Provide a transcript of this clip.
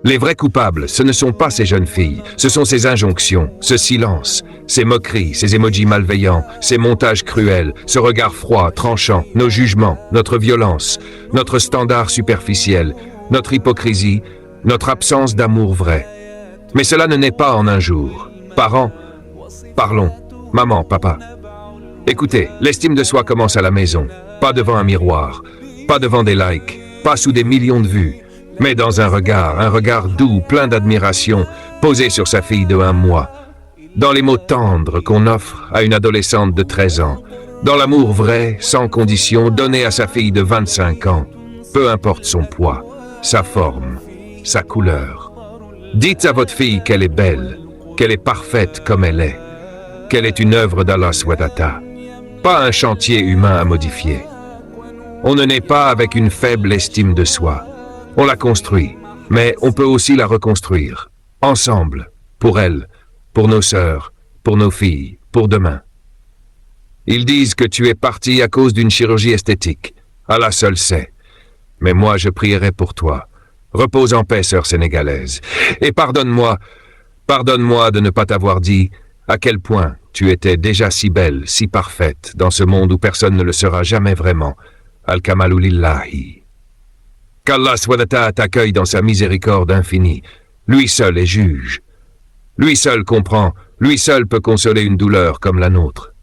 Les vrais coupables, ce ne sont pas ces jeunes filles, ce sont ces injonctions, ce silence, ces moqueries, ces emojis malveillants, ces montages cruels, ce regard froid, tranchant, nos jugements, notre violence, notre standard superficiel, notre hypocrisie, notre absence d'amour vrai. Mais cela ne naît pas en un jour. Parents, parlons. Maman, papa. Écoutez, l'estime de soi commence à la maison, pas devant un miroir, pas devant des likes, pas sous des millions de vues, mais dans un regard doux, plein d'admiration, posé sur sa fille de 1 mois, dans les mots tendres qu'on offre à une adolescente de 13 ans, dans l'amour vrai, sans condition, donné à sa fille de 25 ans, peu importe son poids, sa forme, sa couleur. Dites à votre fille qu'elle est belle, qu'elle est parfaite comme elle est, qu'elle est une œuvre d'Allah Swadata, pas un chantier humain à modifier. On ne naît pas avec une faible estime de soi. On la construit, mais on peut aussi la reconstruire, ensemble, pour elle, pour nos sœurs, pour nos filles, pour demain. Ils disent que tu es parti à cause d'une chirurgie esthétique. Allah seul sait. Mais moi, je prierai pour toi. Repose en paix, sœur sénégalaise. Et pardonne-moi de ne pas t'avoir dit à quel point tu étais déjà si belle, si parfaite, dans ce monde où personne ne le sera jamais vraiment. Al-Kamalu Lillahi. Qu'Allah Swadata t'accueille dans sa miséricorde infinie. Lui seul est juge. Lui seul comprend, lui seul peut consoler une douleur comme la nôtre.